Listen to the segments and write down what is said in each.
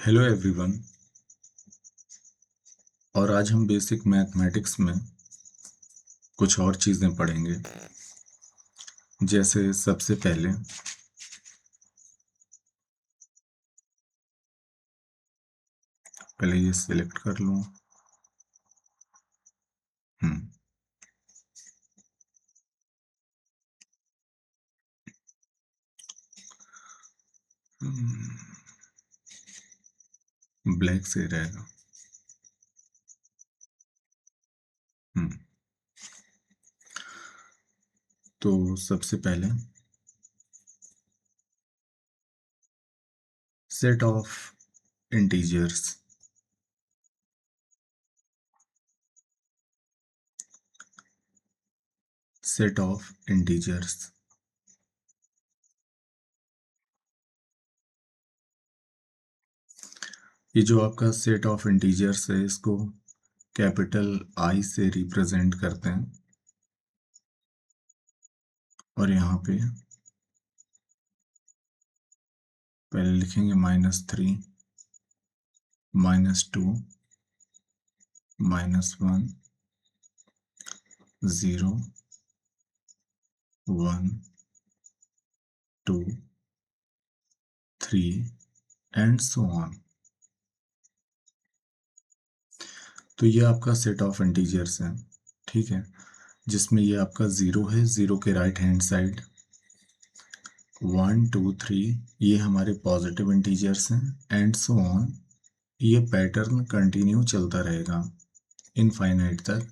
Hello everyone. और आज हम बेसिक मैथमेटिक्स में कुछ और चीज़ें पढ़ेंगे। जैसे सबसे पहले ये सिलेक्ट कर लूँ। ब्लैक से रहेगा। तो सबसे पहले set of integers, set of integers ये जो आपका सेट ऑफ इंटीजर्स है इसको कैपिटल आई से रिप्रेजेंट करते हैं। और यहाँ पे पहले लिखेंगे -3, -2, -1, 0, 1, 2, 3 एंड सो ऑन। तो ये आपका सेट ऑफ इंटीजर्स है, ठीक है, जिसमें ये आपका 0 है, 0 के राइट हैंड साइड 1, 2, 3 ये हमारे पॉजिटिव इंटीजर्स हैं एंड सो ऑन। ये पैटर्न कंटिन्यू चलता रहेगा इनफाइनाइट तक।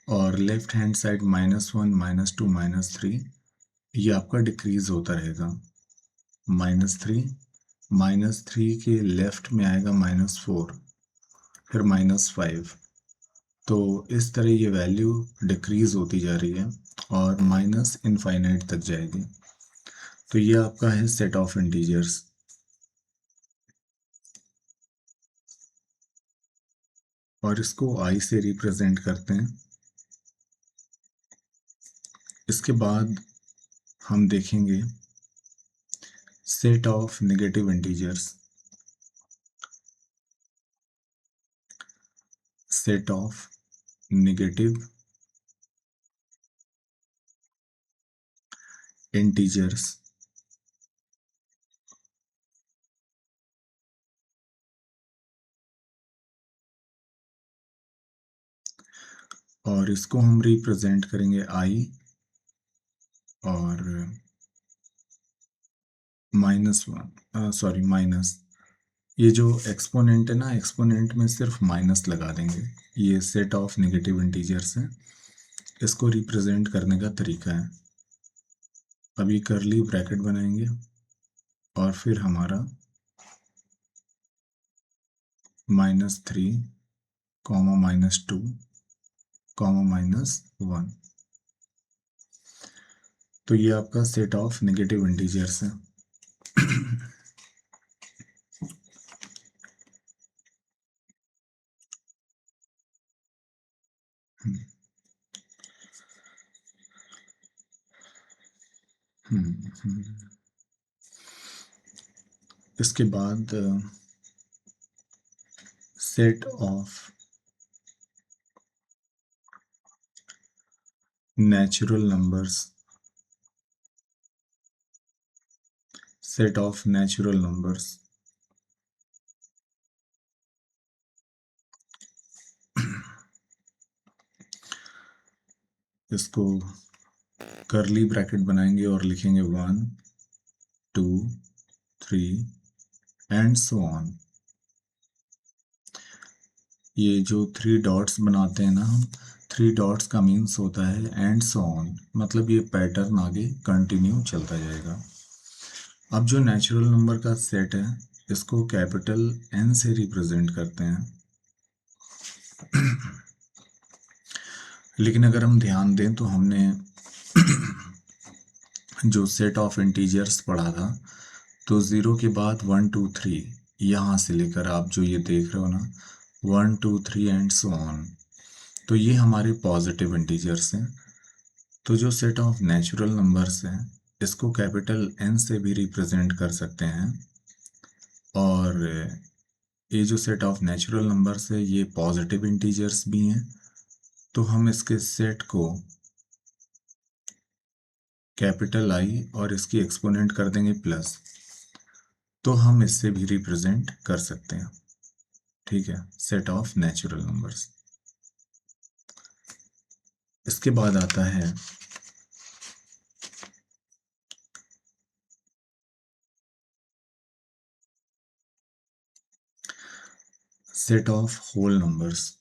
और लेफ्ट हैंड साइड -1, -2, -3 ये आपका डिक्रीज होता रहेगा। -3 के लेफ्ट में आएगा -4, फिर -5। तो इस तरह ये वैल्यू डिक्रीज होती जा रही है और माइनस इनफाइनाइट तक जाएगी। तो ये आपका है सेट ऑफ इंटीजर्स। और इसको आई से रिप्रेजेंट करते हैं। इसके बाद हम देखेंगे set of negative integers, set of negative integers. और इसको हम रिप्रेजेंट करेंगे आई और माइनस। ये जो एक्सपोनेंट है ना, एक्सपोनेंट में सिर्फ माइनस लगा देंगे। ये सेट ऑफ नेगेटिव इंटीजर्स है, इसको रिप्रेजेंट करने का तरीका है। अभी करली ब्रैकेट बनाएंगे और फिर हमारा -3, -2, -1। तो ये आपका सेट ऑफ नेगेटिव इंटीजर्स है। इसके बाद set of natural numbers, set of natural numbers. इसको करली ब्रैकेट बनाएंगे और लिखेंगे 1, 2, 3 एंड सो ऑन। ये जो 3 डॉट्स बनाते हैं ना हम, 3 डॉट्स का मीन्स होता है एंड सो ऑन, मतलब ये पैटर्न आगे कंटिन्यू चलता जाएगा। अब जो नेचुरल नंबर का सेट है इसको कैपिटल एन से रिप्रेजेंट करते हैं। लेकिन अगर हम ध्यान दें तो हमने जो सेट ऑफ इंटीजर्स पढ़ा था, तो 0 के बाद 1, 2, 3 यहाँ से लेकर आप जो ये देख रहे हो ना 1, 2, 3 एंड सो ऑन, तो ये हमारे पॉजिटिव इंटीजर्स हैं। तो जो सेट ऑफ नेचुरल नंबर्स हैं इसको कैपिटल एन से भी रिप्रेजेंट कर सकते हैं। और ये जो सेट ऑफ नेचुरल नंबर्स है ये पॉजिटिव इंटीजर्स भी हैं, तो हम इसके सेट को कैपिटल आई और इसकी एक्सपोनेंट कर देंगे प्लस, तो हम इससे भी रिप्रेजेंट कर सकते हैं। ठीक है, सेट ऑफ नेचुरल नंबर्स। इसके बाद आता है set of whole numbers.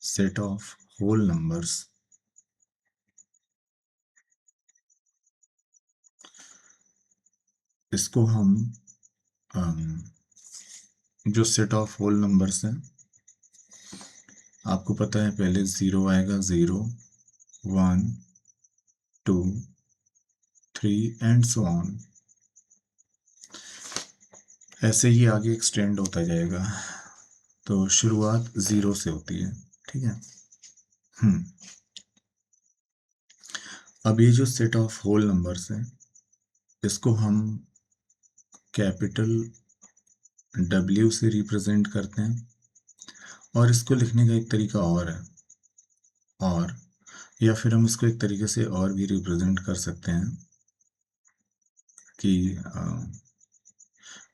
Set of whole numbers, इसको हम जो सेट ऑफ होल नंबर्स हैं, आपको पता है पहले जीरो आएगा, 0 1 2 3 एंड सो ऑन, ऐसे ही आगे एक्सटेंड होता जाएगा। तो शुरुआत 0 से होती है। ठीक है। हम्म अब ये जो सेट ऑफ होल नंबर्स है, इसको हम कैपिटल W से रिप्रेजेंट करते हैं, और इसको लिखने का एक तरीका और है, और या फिर हम इसको एक तरीके से और भी रिप्रेजेंट कर सकते हैं कि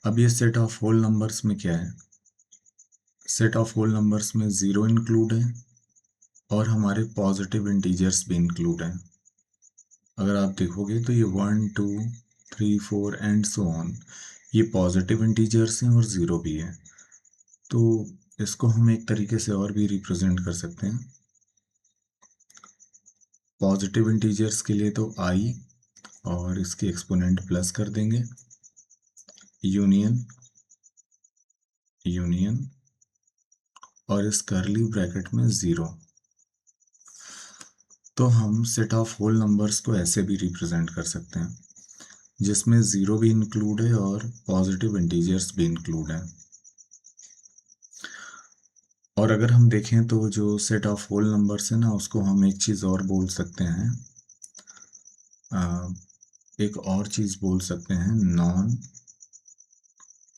अब ये सेट ऑफ होल नंबर्स में क्या है, सेट ऑफ होल नंबर्स में 0 इंक्लूड है और हमारे पॉजिटिव इंटीजर्स भी इंक्लूड हैं। अगर आप देखोगे तो ये 1 2 3 4 एंड सो ऑन, ये पॉजिटिव इंटीजर्स हैं और 0 भी है। तो इसको हम एक तरीके से और भी रिप्रेजेंट कर सकते हैं। पॉजिटिव इंटीजर्स के लिए तो i और इसकी एक्सपोनेंट प्लस कर देंगे, यूनियन यूनियन और इस करली ब्रैकेट में 0। तो हम सेट ऑफ होल नंबर्स को ऐसे भी रिप्रेजेंट कर सकते हैं, जिसमें 0 भी इंक्लूड है और पॉजिटिव इंटीजर्स भी इंक्लूड है। और अगर हम देखें तो जो सेट ऑफ होल नंबर्स है ना, उसको हम एक चीज़ और बोल सकते हैं, एक और चीज़ बोल सकते हैं, non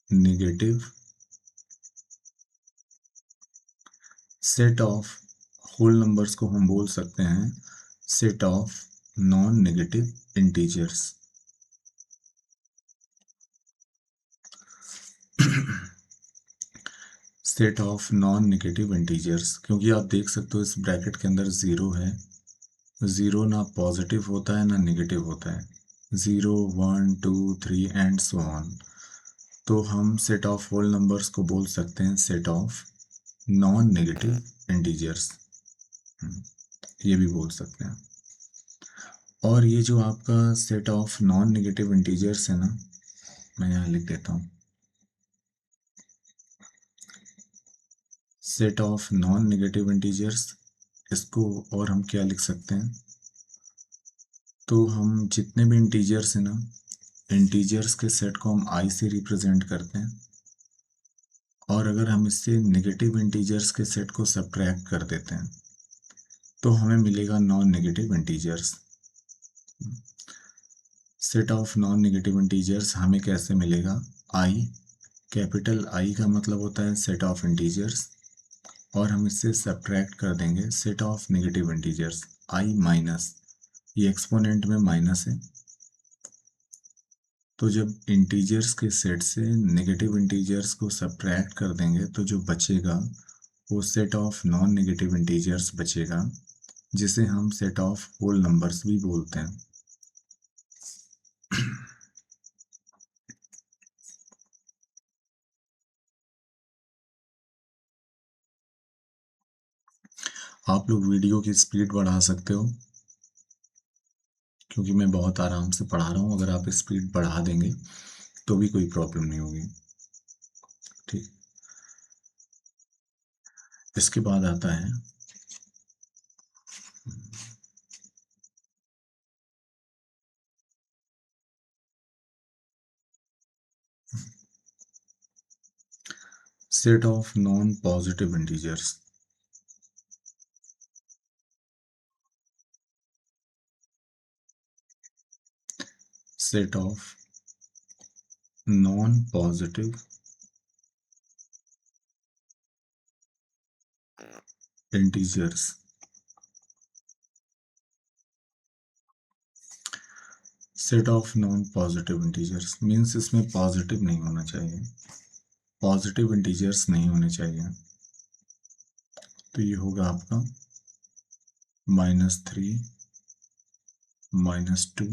negative set of whole numbers को हम बोल सकते हैं set of non negative integers. Set of non negative integers, क्योंकि आप देख सकते हो इस ब्रैकेट के अंदर 0 है, 0 ना पॉजिटिव होता है ना नेगेटिव होता है, 0 1 2 3 एंड सो ऑन। तो हम सेट ऑफ होल नंबर्स को बोल सकते हैं set of non negative integers, ये भी बोल सकते हैं। और ये जो आपका set of non negative integers है ना, मैं यहाँ लिख देता हूँ, set of non negative integers, इसको और हम क्या लिख सकते हैं, तो हम जितने भी इंटीजर्स हैं ना, इंटीजर्स के सेट को हम i से रिप्रेजेंट करते हैं, और अगर हम इससे नेगेटिव इंटीजर्स के सेट को सब्ट्रैक्ट कर देते हैं तो हमें मिलेगा non negative integers. Set of non negative integers हमें कैसे मिलेगा, i, कैपिटल I का मतलब होता है सेट ऑफ इंटीजर्स, और हम इससे सब्ट्रैक्ट कर देंगे set of negative integers, i minus, ये एक्सपोनेंट में माइनस है, तो जब इंटीजर्स के सेट से नेगेटिव इंटीजर्स को सब्ट्रैक्ट कर देंगे तो जो बचेगा वो set of non negative integers बचेगा, जिसे हम सेट ऑफ होल नंबर्स भी बोलते हैं। आप लोग वीडियो की स्पीड बढ़ा सकते हो, क्योंकि मैं बहुत आराम से पढ़ा रहा हूँ, अगर आप स्पीड बढ़ा देंगे तो भी कोई प्रॉब्लम नहीं होगी। ठीक, इसके बाद आता है set of non positive integers. set of non-positive integers. Set of non positive integers means इसमें पॉजिटिव नहीं होना चाहिए, पॉजिटिव इंटीजर्स नहीं होने चाहिए। तो ये होगा आपका -3, -2,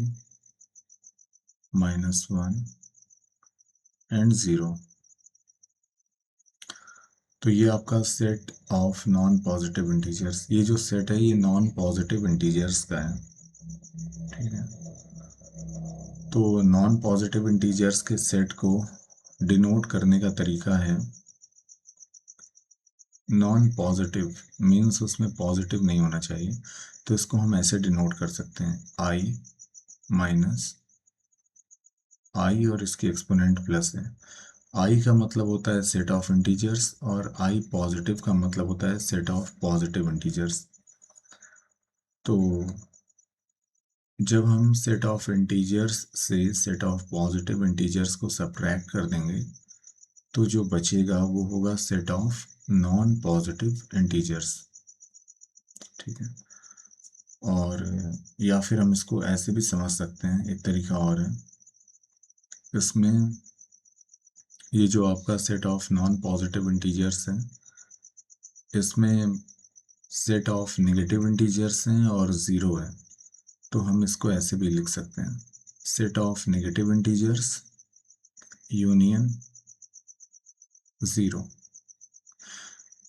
-1 एंड 0। तो ये आपका set of non positive integers, ये जो सेट है ये नॉन पॉजिटिव इंटीजर्स का है, ठीक है। तो नॉन पॉजिटिव इंटीजर्स के सेट को डिनोट करने का तरीका है, नॉन पॉजिटिव मीन्स उसमें पॉजिटिव नहीं होना चाहिए, तो इसको हम ऐसे डिनोट कर सकते हैं i माइनस आई और इसकी एक्सपोनेंट प्लस है। i का मतलब होता है सेट ऑफ इंटीजर्स और i पॉजिटिव का मतलब होता है सेट ऑफ पॉजिटिव इंटीजर्स। तो जब हम सेट ऑफ इंटीजर्स से सेट ऑफ पॉजिटिव इंटीजर्स को सब्ट्रैक्ट कर देंगे तो जो बचेगा वो होगा set of non positive integers, ठीक है। और या फिर हम इसको ऐसे भी समझ सकते हैं, एक तरीका और है, इसमें ये जो आपका set of non positive integers है इसमें सेट ऑफ नेगेटिव इंटीजर्स हैं और ज़ीरो है, तो हम इसको ऐसे भी लिख सकते हैं set of negative integers union 0।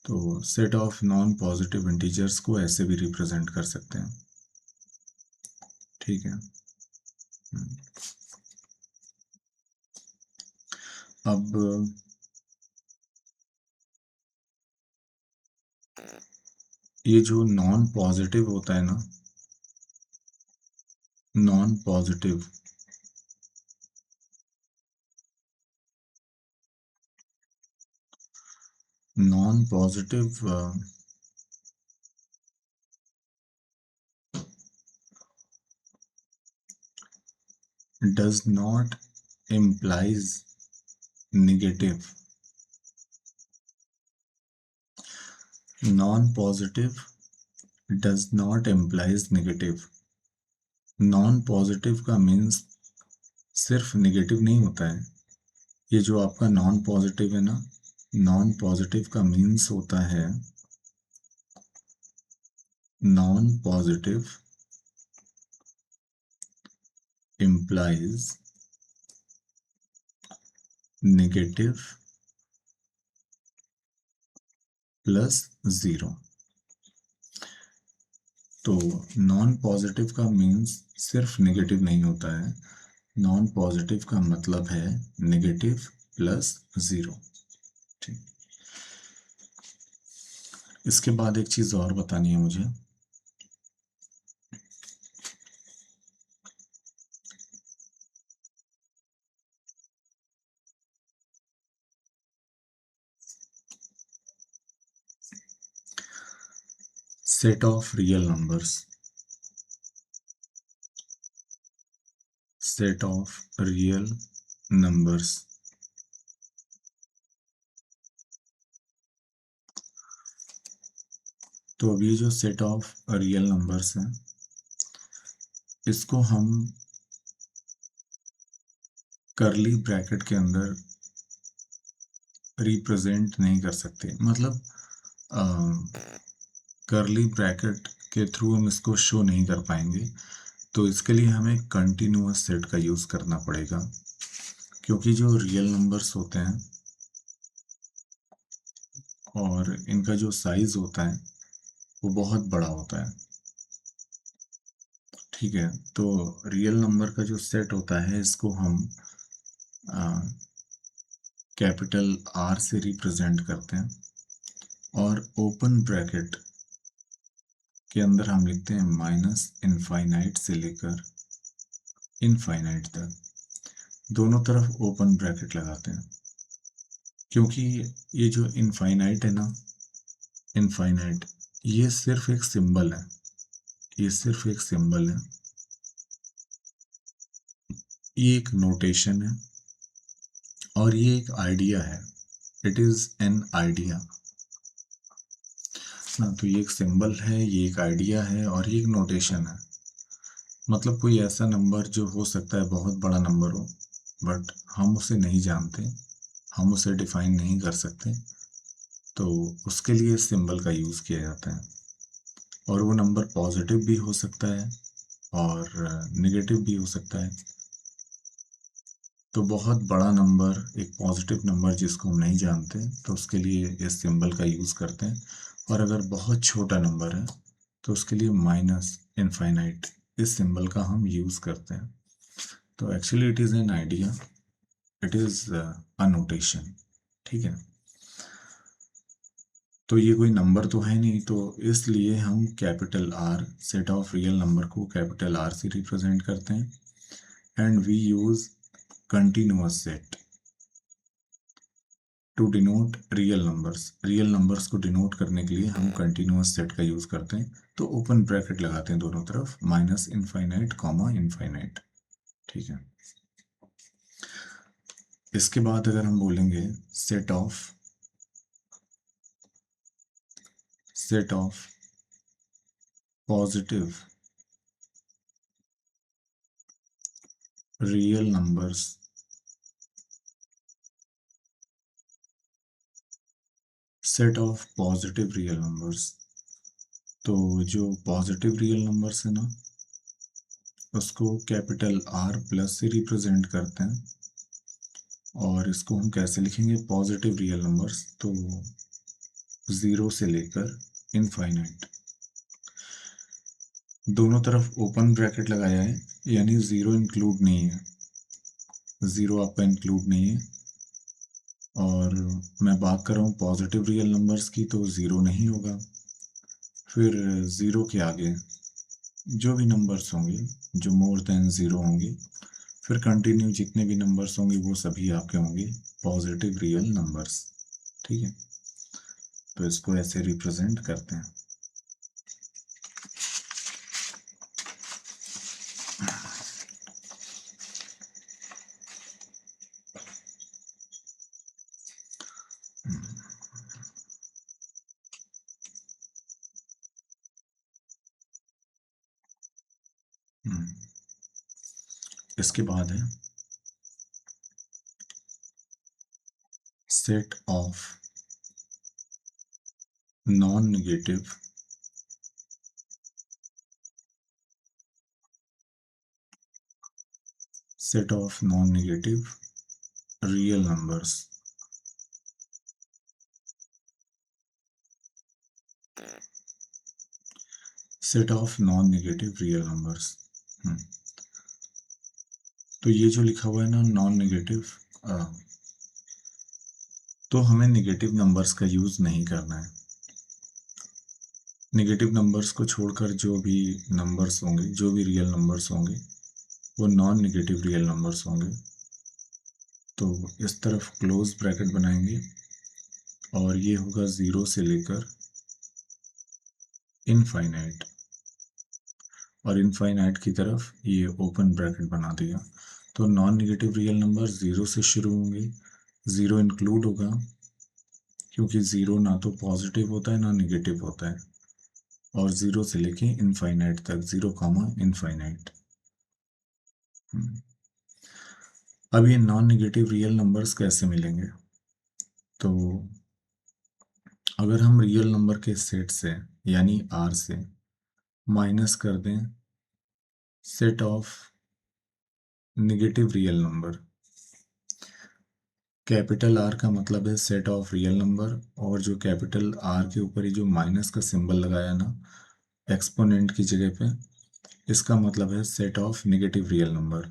तो set of non positive integers को ऐसे भी रिप्रेजेंट कर सकते हैं, ठीक है। अब ये जो नॉन पॉजिटिव होता है ना, non positive does not implies negative, non positive does not implies negative। Non positive का मीन्स सिर्फ नेगेटिव नहीं होता है, ये जो आपका नॉन पॉजिटिव है ना, नॉन पॉजिटिव का मीन्स होता है non positive implies negative plus 0। तो नॉन पॉजिटिव का मीन्स सिर्फ नेगेटिव नहीं होता है, नॉन पॉजिटिव का मतलब है नेगेटिव प्लस 0, ठीक। इसके बाद एक चीज और बतानी है मुझे, set of real numbers, set of real numbers तो अब ये जो सेट ऑफ रियल नंबर्स हैं इसको हम करली ब्रैकेट के अंदर रिप्रेजेंट नहीं कर सकते, मतलब करली ब्रैकेट के थ्रू हम इसको शो नहीं कर पाएंगे। तो इसके लिए हमें कंटिन्यूअस सेट का यूज़ करना पड़ेगा, क्योंकि जो रियल नंबर्स होते हैं और इनका जो साइज होता है वो बहुत बड़ा होता है, ठीक है। तो रियल नंबर का जो सेट होता है इसको हम कैपिटल R से रिप्रेजेंट करते हैं और ओपन ब्रैकेट के अंदर हम लिखते हैं माइनस इनफाइनाइट से लेकर इनफाइनाइट तक, दोनों तरफ ओपन ब्रैकेट लगाते हैं, क्योंकि ये जो इनफाइनाइट है ना, इनफाइनाइट ये सिर्फ एक सिंबल है, ये सिर्फ एक सिंबल है, ये एक नोटेशन है और ये एक आइडिया है। इट इज एन आइडिया ना, तो ये एक सिंबल है, ये एक आइडिया है और ये एक नोटेशन है। मतलब कोई ऐसा नंबर जो हो सकता है बहुत बड़ा नंबर हो, बट हम उसे नहीं जानते, हम उसे डिफाइन नहीं कर सकते, तो उसके लिए इस सिंबल का यूज़ किया जाता है। और वो नंबर पॉजिटिव भी हो सकता है और नेगेटिव भी हो सकता है। तो बहुत बड़ा नंबर, एक पॉजिटिव नंबर जिसको हम नहीं जानते, तो उसके लिए इस सिंबल का यूज़ करते हैं। और अगर बहुत छोटा नंबर है तो उसके लिए माइनस इनफाइनाइट इस सिंबल का हम यूज़ करते हैं। तो actually it is an idea, it is a notation. ठीक है, तो ये कोई नंबर तो है नहीं, तो इसलिए हम capital R, set of real number को कैपिटल आर से रिप्रेजेंट करते हैं। And we use continuous set to denote real numbers. Real numbers को डिनोट करने के लिए हम कंटिन्यूअस सेट का यूज करते हैं। तो ओपन ब्रैकेट लगाते हैं दोनों तरफ, माइनस इनफाइनाइट कॉमा इनफाइनाइट। ठीक है, इसके बाद अगर हम बोलेंगे set of positive real numbers, set of positive real numbers, तो जो पॉजिटिव रियल नंबर्स है ना, उसको कैपिटल आर प्लस से रिप्रेजेंट करते हैं। और इसको हम कैसे लिखेंगे, पॉजिटिव रियल नंबर्स, तो 0 से लेकर इनफाइनाइट, दोनों तरफ ओपन ब्रैकेट लगाया है, यानी 0 इंक्लूड नहीं है, 0 आपका इंक्लूड नहीं है। और मैं बात कर रहा हूँ पॉजिटिव रियल नंबर्स की, तो 0 नहीं होगा। फिर 0 के आगे जो भी नंबर्स होंगे जो मोर देन 0 होंगे, फिर कंटिन्यू जितने भी नंबर्स होंगे वो सभी आपके होंगे पॉजिटिव रियल नंबर्स। ठीक है, तो इसको ऐसे रिप्रेजेंट करते हैं। इसके बाद है set of non negative set of non negative real numbers. Set of non negative real numbers. तो ये जो लिखा हुआ है ना नॉन नेगेटिव, तो हमें नेगेटिव नंबर्स का यूज नहीं करना है। नेगेटिव नंबर्स को छोड़कर जो भी नंबर्स होंगे, जो भी रियल नंबर्स होंगे, वो नॉन नेगेटिव रियल नंबर्स होंगे। तो इस तरफ क्लोज ब्रैकेट बनाएंगे और ये होगा 0 से लेकर इनफाइनाइट, और इनफाइनाइट की तरफ ये ओपन ब्रैकेट बना दिया। तो नॉन नेगेटिव रियल नंबर 0 से शुरू होंगे, 0 इंक्लूड होगा क्योंकि 0 ना तो पॉजिटिव होता है ना नेगेटिव होता है, और 0 से लेके इनफाइनाइट तक, 0 कॉमा इनफाइनाइट। अब ये नॉन नेगेटिव रियल नंबर्स कैसे मिलेंगे, तो अगर हम रियल नंबर के सेट से यानी आर से माइनस कर दें set of negative real number, capital R का मतलब है सेट ऑफ रियल नंबर, और जो कैपिटल आर के ऊपर ही जो माइनस का सिंबल लगाया ना एक्सपोनेंट की जगह पे, इसका मतलब है set of negative real number.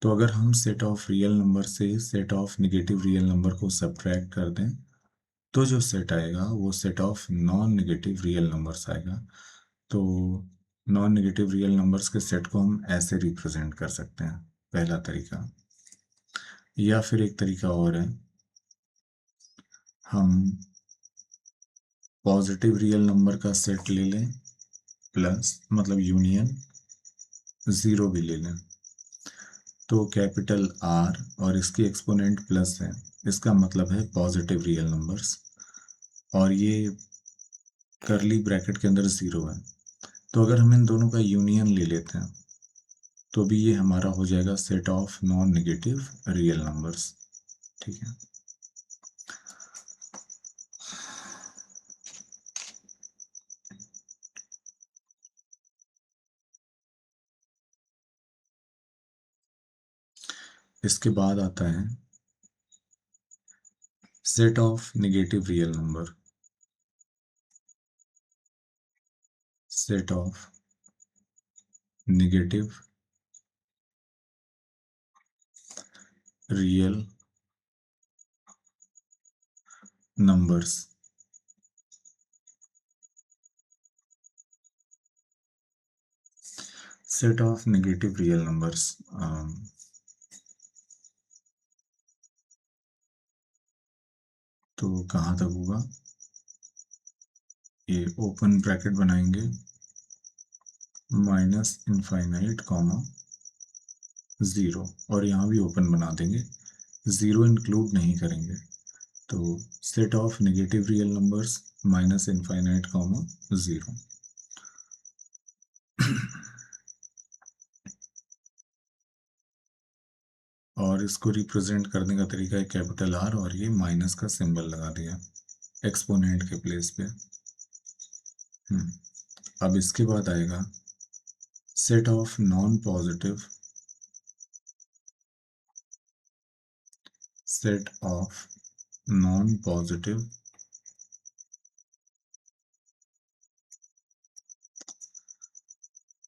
तो अगर हम सेट ऑफ रियल नंबर से set of negative real number को सब्ट्रैक्ट कर दें, तो जो सेट आएगा वो set of non negative real numbers आएगा। तो नॉन नेगेटिव रियल नंबर्स के सेट को हम ऐसे रिप्रेजेंट कर सकते हैं, पहला तरीका। या फिर एक तरीका और है, हम पॉजिटिव रियल नंबर का सेट ले लें प्लस मतलब यूनियन 0 भी ले लें। तो कैपिटल आर और इसकी एक्सपोनेंट प्लस है, इसका मतलब है पॉजिटिव रियल नंबर्स, और ये करली ब्रैकेट के अंदर ज़ीरो है। तो अगर हम इन दोनों का यूनियन ले लेते हैं तो भी ये हमारा हो जाएगा set of non negative real numbers. ठीक है, इसके बाद आता है set of negative real number. Set of negative real numbers. Set of negative real numbers, तो कहाँ तक होगा, ये ओपन ब्रैकेट बनाएंगे माइनस इनफाइनाइट कॉमा ज़ीरो, और यहाँ भी ओपन बना देंगे, ज़ीरो इंक्लूड नहीं करेंगे। तो set of negative real numbers minus infinite comma zero. और इसको रिप्रेजेंट करने का तरीका है कैपिटल आर, और ये माइनस का सिंबल लगा दिया एक्सपोनेंट के प्लेस पे। अब इसके बाद आएगा set of non positive, set of non positive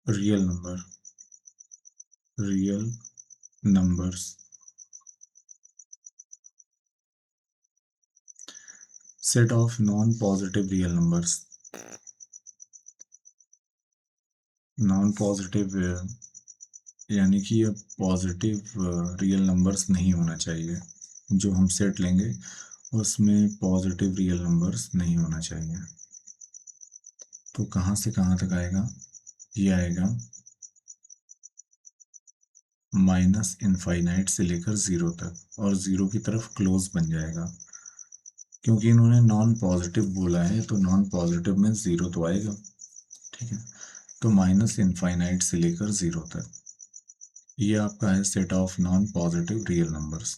real number, real numbers. Set of non positive real numbers, non positive यानी कि ये पॉजिटिव रियल नंबर्स नहीं होना चाहिए, जो हम सेट लेंगे उसमें पॉजिटिव रियल नंबर्स नहीं होना चाहिए। तो कहाँ से कहाँ तक आएगा, ये आएगा माइनस इनफाइनाइट से लेकर ज़ीरो तक, और ज़ीरो की तरफ क्लोज बन जाएगा, क्योंकि इन्होंने नॉन पॉजिटिव बोला है तो नॉन पॉजिटिव में ज़ीरो तो आएगा। ठीक है, तो माइनस इनफाइनाइट से लेकर ज़ीरो तक, ये आपका है set of non positive real numbers.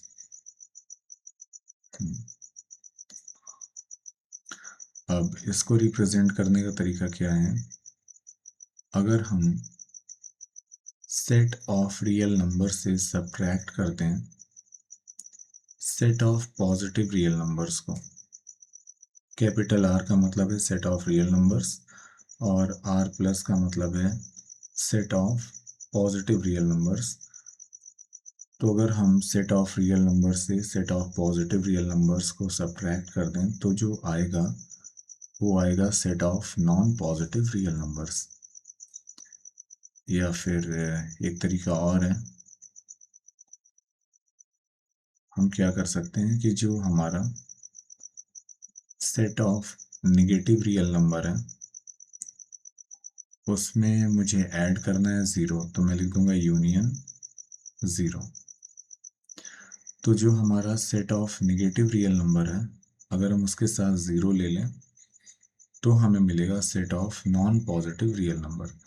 अब इसको रिप्रेजेंट करने का तरीका क्या है, अगर हम सेट ऑफ रियल नंबर से सब्ट्रैक्ट करते हैं set of positive real numbers को, कैपिटल आर का मतलब है सेट ऑफ रियल नंबर्स, और आर प्लस का मतलब है set of positive real numbers. तो अगर हम सेट ऑफ रियल नंबर से set of positive real numbers को सब्ट्रैक्ट कर दें तो जो आएगा वो आएगा set of non positive real numbers. या फिर एक तरीका और है, हम क्या कर सकते हैं कि जो हमारा set of negative real number है उसमें मुझे ऐड करना है ज़ीरो, तो मैं लिख दूंगा यूनियन ज़ीरो। तो जो हमारा set of negative real number है अगर हम उसके साथ ज़ीरो ले लें तो हमें मिलेगा set of non positive real number.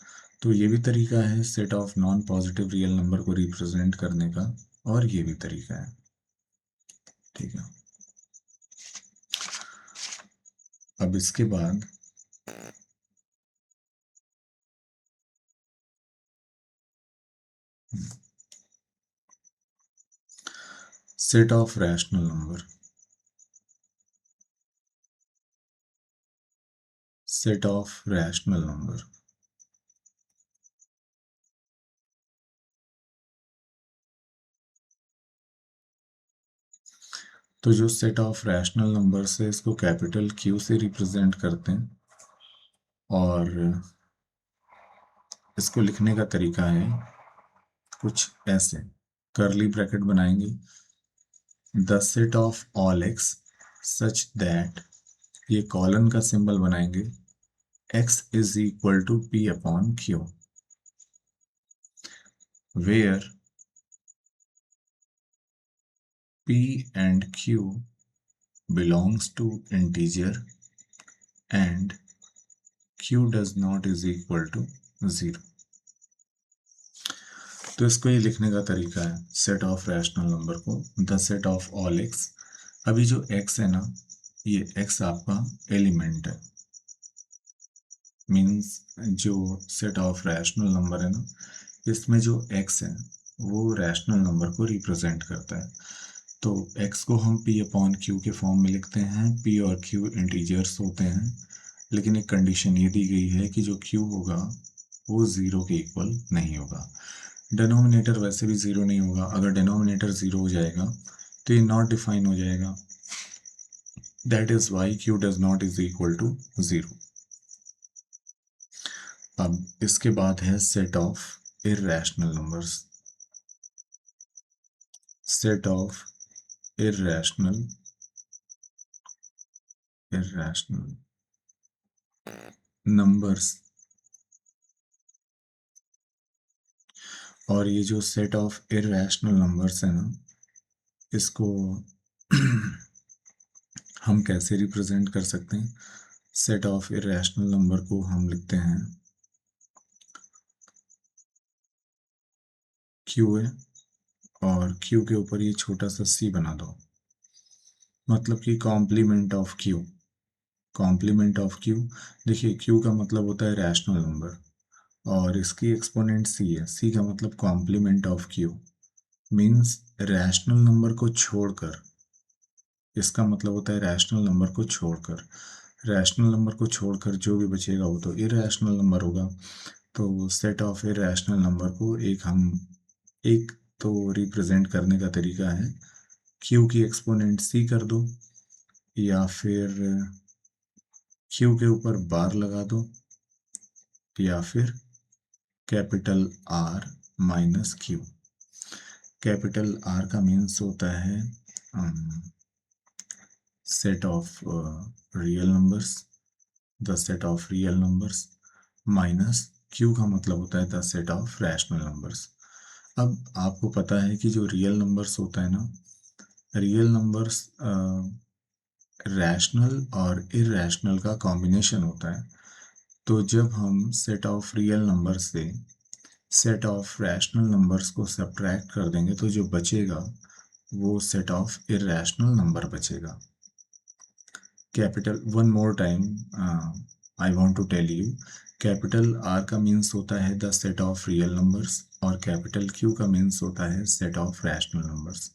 तो ये भी तरीका है set of non positive real number को रिप्रेजेंट करने का, और ये भी तरीका है। ठीक है, अब इसके बाद set of rational number, set of rational number. तो जो सेट ऑफ रैशनल नंबर है इसको कैपिटल क्यू से रिप्रेजेंट करते हैं, और इसको लिखने का तरीका है कुछ ऐसे, करली ब्रैकेट बनाएंगे the set of all x such that, ये कॉलन का सिंबल बनाएंगे x is equal to p upon Q, where P and Q belongs to integer and Q does not is equal to 0। तो इसको ये लिखने का तरीका है सेट ऑफ रैशनल नंबर को the set of all x. अभी जो x है ना, ये x आपका एलिमेंट है, मीन्स जो सेट ऑफ रैशनल नंबर है ना, इसमें जो x है वो रैशनल नंबर को रिप्रेजेंट करता है। तो x को हम p अपॉन q के फॉर्म में लिखते हैं। p और q इंटीजर्स होते हैं, लेकिन एक कंडीशन ये दी गई है कि जो q होगा वो 0 के इक्वल नहीं होगा। डिनोमिनेटर वैसे भी 0 नहीं होगा। अगर डिनोमिनेटर 0 हो जाएगा तो ये नॉट डिफाइन हो जाएगा। That is Y q does not is equal to 0। अब इसके बाद है set of irrational numbers. Set of irrational numbers, और ये जो सेट ऑफ इर्रेशनल नंबर्स है ना, इसको हम कैसे रिप्रेजेंट कर सकते हैं। सेट ऑफ इर्रेशनल नंबर को हम लिखते हैं क्यू है, और क्यू के ऊपर ये छोटा सा सी बना दो, मतलब कि complement of Q. Complement of Q, देखिए क्यू का मतलब होता है रैशनल नंबर और इसकी एक्सपोनेंट सी है। सी का मतलब complement of Q, means rational number को छोड़कर, इसका मतलब होता है रैशनल नंबर को छोड़कर, रैशनल नंबर को छोड़कर जो भी बचेगा वो तो इरैशनल नंबर होगा। तो सेट ऑफ इरैशनल नंबर को एक तो रिप्रेजेंट करने का तरीका है क्यू की एक्सपोनेंट सी कर दो, या फिर क्यू के ऊपर बार लगा दो, या फिर capital R minus Q. Capital R का मीन्स होता है set of real numbers, the set of real numbers, minus Q का मतलब होता है the set of rational numbers. अब आपको पता है कि जो रियल नंबर्स होता है ना, रियल नंबर्स रैशनल और इरैशनल का कॉम्बिनेशन होता है। तो जब हम सेट ऑफ रियल नंबर से सेट ऑफ रैशनल नंबर्स को सब्ट्रैक्ट कर देंगे तो जो बचेगा वो सेट ऑफ इरैशनल नंबर बचेगा। Capital one more time I want to tell you, capital R का मीन्स होता है the set of real numbers और कैपिटल क्यू का मीन्स होता है सेट ऑफ रैशनल नंबर्स।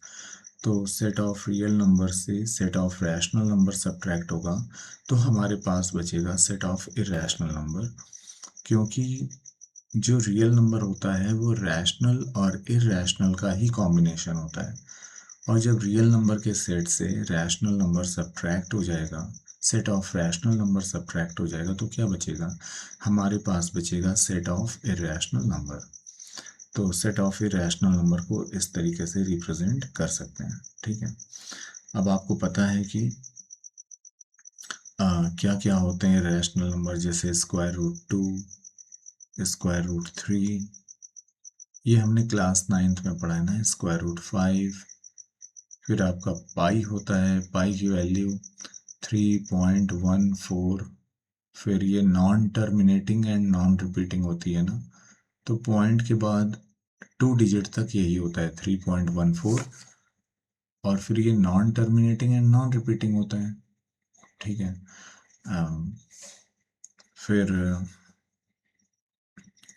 तो सेट ऑफ रियल नंबर से set of rational number subtract होगा तो हमारे पास बचेगा सेट ऑफ इरैशनल नंबर, क्योंकि जो रियल नंबर होता है वो रैशनल और इरैशनल का ही कॉम्बिनेशन होता है। और जब रियल नंबर के सेट से रैशनल नंबर सब्ट्रैक्ट हो जाएगा, set of rational number subtract हो जाएगा तो क्या बचेगा, हमारे पास बचेगा सेट ऑफ इरैशनल नंबर। तो सेट ऑफ इरैशनल नंबर को इस तरीके से रिप्रेजेंट कर सकते हैं। ठीक है, अब आपको पता है कि क्या क्या होते हैं रैशनल नंबर, जैसे स्क्वायर रूट 2, स्क्वायर रूट 3, ये हमने क्लास 9th में पढ़ा है ना, स्क्वायर रूट 5, फिर आपका पाई होता है, पाई की वैल्यू 3.14, फिर ये non terminating and non repeating होती है ना, तो पॉइंट के बाद 2 डिजिट तक यही होता है 3.14, और फिर ये non terminating and non repeating होता है। ठीक है, फिर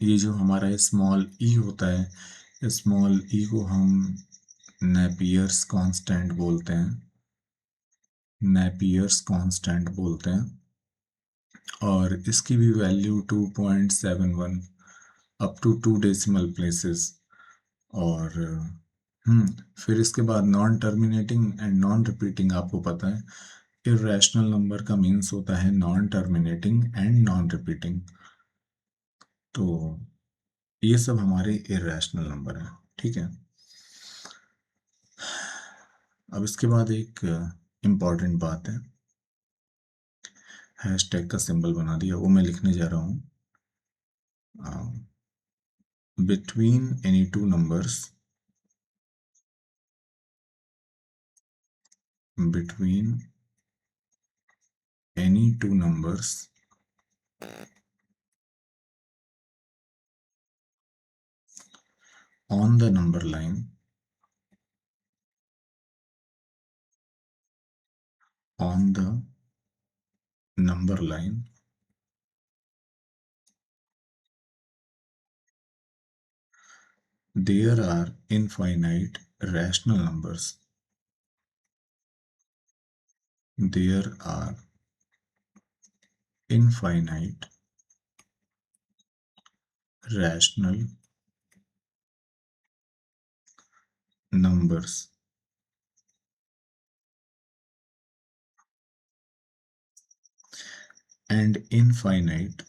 ये जो हमारा स्मॉल ई होता है, स्मॉल ई को हम नेपियर्स कांस्टेंट बोलते हैं, नेपियर्स कांस्टेंट बोलते हैं, और इसकी भी value 2.71 up to 2 decimal places. और फिर इसके बाद non terminating and non repeating, आपको पता है इरैशनल नंबर का मीन्स होता है non terminating and non repeating. तो ये सब हमारे इरैशनल नंबर हैं। ठीक है, अब इसके बाद एक इम्पॉर्टेंट बात है, हैशटैग का सिंबल बना दिया, वो मैं लिखने जा रहा हूँ। Between any two numbers between any two numbers on the number line there are infinite rational numbers. There are infinite rational numbers and infinite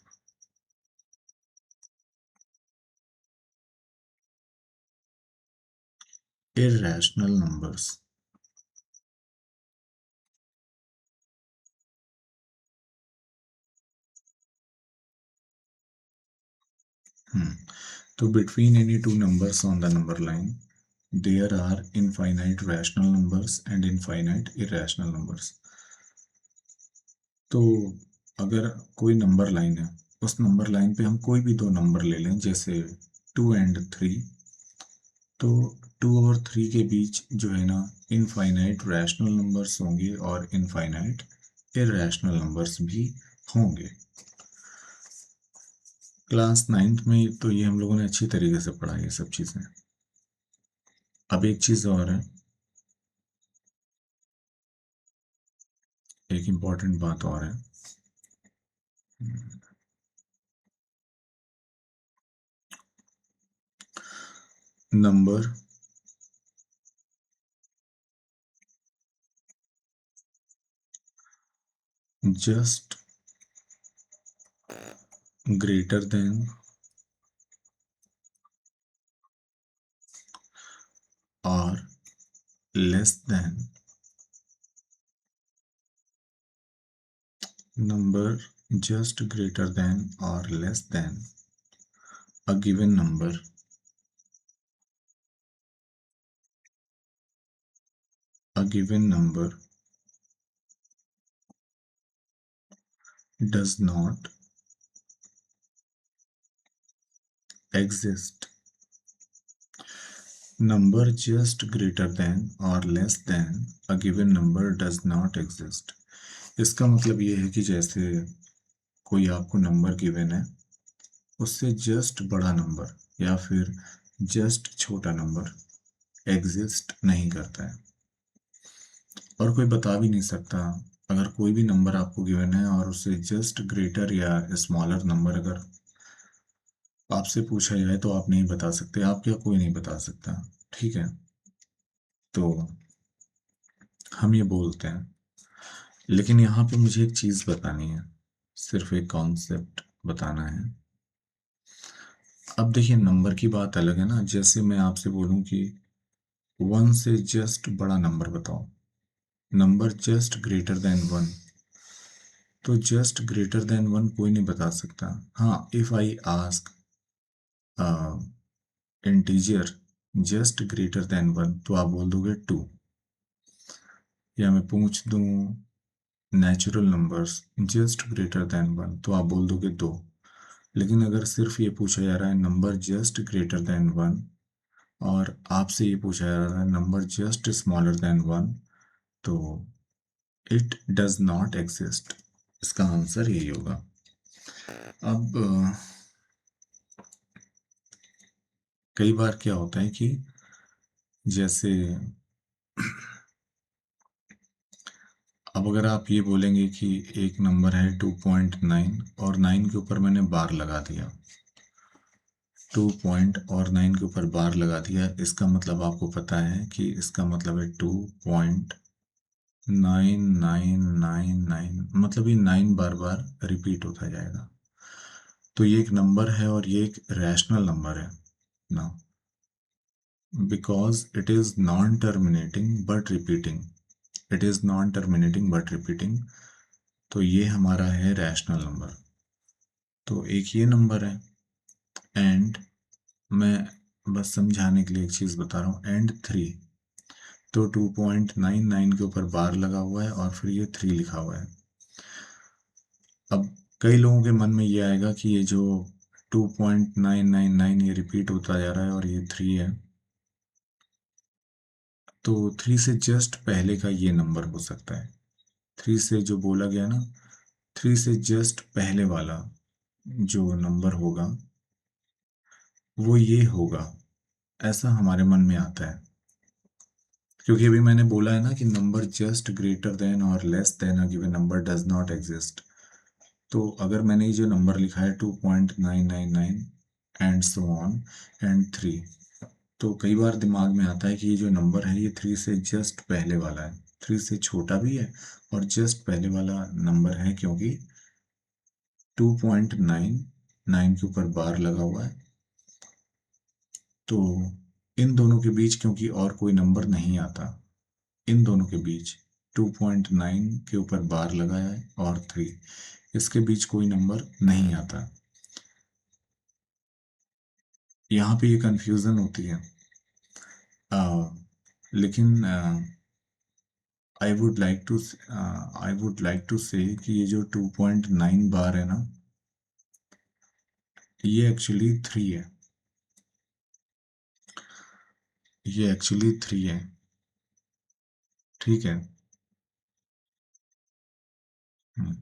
irrational numbers. So between any two numbers on the number line, there are infinite rational numbers and infinite irrational numbers. तो अगर कोई number line है, उस number line पे हम कोई भी दो नंबर ले लें, जैसे 2 and 3, तो 2 और 3 के बीच जो है ना इनफाइनाइट रैशनल नंबर्स होंगे और इनफाइनाइट इरैशनल नंबर्स भी होंगे। क्लास 9th में तो ये हम लोगों ने अच्छी तरीके से पढ़ा ये सब चीज़ें। अब एक चीज़ और है, एक इम्पॉर्टेंट बात और है। Number just greater than or less than number just greater than or less than a given number does not exist. Number just greater than or less than a given number does not exist. इसका मतलब ये है कि जैसे कोई आपको number given है, उससे जस्ट बड़ा नंबर या फिर जस्ट छोटा नंबर एग्जिस्ट नहीं करता है, और कोई बता भी नहीं सकता। अगर कोई भी नंबर आपको गिवन है और उससे जस्ट ग्रेटर या स्मॉलर नंबर अगर आपसे पूछा जाए तो आप नहीं बता सकते, आप क्या कोई नहीं बता सकता, ठीक है। तो हम ये बोलते हैं, लेकिन यहाँ पे मुझे एक चीज़ बतानी है, सिर्फ एक कॉन्सेप्ट बताना है। अब देखिए नंबर की बात अलग है ना, जैसे मैं आपसे बोलूँ कि 1 से जस्ट बड़ा नंबर बताओ, नंबर जस्ट ग्रेटर देन 1, तो जस्ट ग्रेटर देन 1 कोई नहीं बता सकता। हाँ, if I ask integer just greater than 1 तो आप बोल दोगे 2, या मैं पूछ दूँ natural numbers just greater than 1 तो आप बोल दोगे 2। लेकिन अगर सिर्फ ये पूछा जा रहा है नंबर जस्ट ग्रेटर देन 1 और आपसे ये पूछा जा रहा है नंबर जस्ट स्मॉलर देन 1, तो इट डज नॉट एग्जिस्ट। इसका आंसर यही होगा। अब कई बार क्या होता है कि जैसे अब अगर आप ये बोलेंगे कि एक नंबर है 2.9 और 9 के ऊपर मैंने बार लगा दिया, 2 पॉइंट और 9 के ऊपर बार लगा दिया, इसका मतलब आपको पता है कि इसका मतलब है 2.9999, मतलब ये 9 बार बार रिपीट होता जाएगा। तो ये एक नंबर है और ये एक रैशनल नंबर है ना, because it is non terminating but repeating, तो ये हमारा है रैशनल नंबर। तो एक ये नंबर है, एंड मैं बस समझाने के लिए एक चीज़ बता रहा हूँ, एंड 3 तो 2.99 के ऊपर बार लगा हुआ है और फिर ये 3 लिखा हुआ है। अब कई लोगों के मन में ये आएगा कि ये जो 2.999 ये रिपीट होता जा रहा है और ये 3 है, तो 3 से जस्ट पहले का ये नंबर हो सकता है। 3 से जो बोला गया ना, 3 से जस्ट पहले वाला जो नंबर होगा वो ये होगा, ऐसा हमारे मन में आता है। क्योंकि अभी मैंने बोला है ना कि नंबर जस्ट ग्रेटर देन और less than a given number does not exist. तो अगर मैंने ये जो नंबर लिखा है 2.999 एंड सो ऑन एंड 3, तो कई बार दिमाग में आता है कि ये जो नंबर है ये 3 से जस्ट पहले वाला है, 3 से छोटा भी है और जस्ट पहले वाला नंबर है, क्योंकि 2.99 के ऊपर बार लगा हुआ है। तो इन दोनों के बीच क्योंकि और कोई नंबर नहीं आता, इन दोनों के बीच 2.9 के ऊपर बार लगाया है और 3, इसके बीच कोई नंबर नहीं आता। यहाँ पे ये कंफ्यूजन होती है। लेकिन आई वुड लाइक टू से कि ये जो 2.9 बार है ना, ये एक्चुअली 3 है, ये एक्चुअली 3 है। ठीक है। हम्म,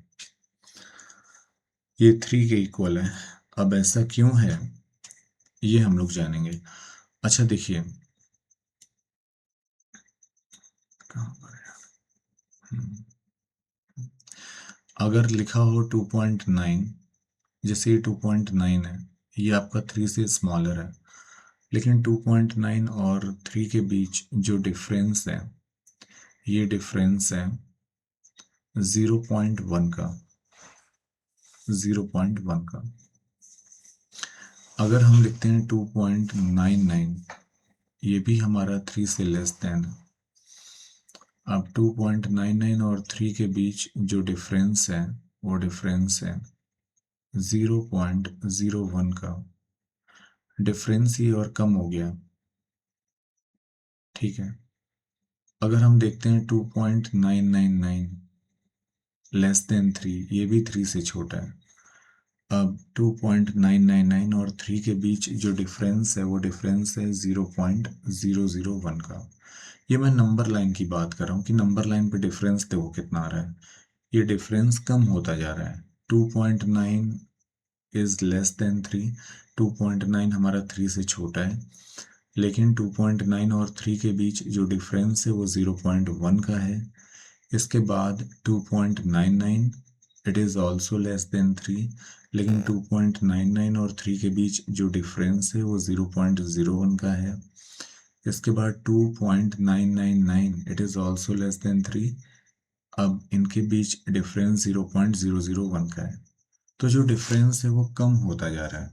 ये 3 के इक्वल है। अब ऐसा क्यों है ये हम लोग जानेंगे। अच्छा देखिए, कहाँ पर है? हम्म, अगर लिखा हो 2.9, जैसे ये 2.9 है, ये आपका 3 से स्मॉलर है, लेकिन 2.9 और 3 के बीच जो डिफरेंस है, ये डिफरेंस है 0.1 का, 0.1 का। अगर हम लिखते हैं 2.99, ये भी हमारा 3 से लेस देन है। अब 2.99 और 3 के बीच जो डिफरेंस है वो डिफरेंस है 0.01 का। डिफरेंस ही और कम हो गया। ठीक है। अगर हम देखते हैं 2.999 लेस देन 3, ये भी 3 से छोटा है। अब 2.999 और 3 के बीच जो डिफरेंस है वो डिफरेंस है 0.001 का। ये मैं नंबर लाइन की बात कर रहा हूँ कि नंबर लाइन पे डिफरेंस देखो कितना आ रहा है। ये डिफरेंस कम होता जा रहा है। 2.9 इज लेस देन 3, 2.9 हमारा 3 से छोटा है, लेकिन 2.9 और 3 के बीच जो डिफरेंस है वो 0.1 का है। इसके बाद 2.99 it is also less than 3, लेकिन 2.99 और 3 के बीच जो डिफरेंस है वो 0.01 का है। इसके बाद 2.999 it is also less than 3, अब इनके बीच डिफरेंस 0.001 का है। तो जो डिफरेंस है वो कम होता जा रहा है,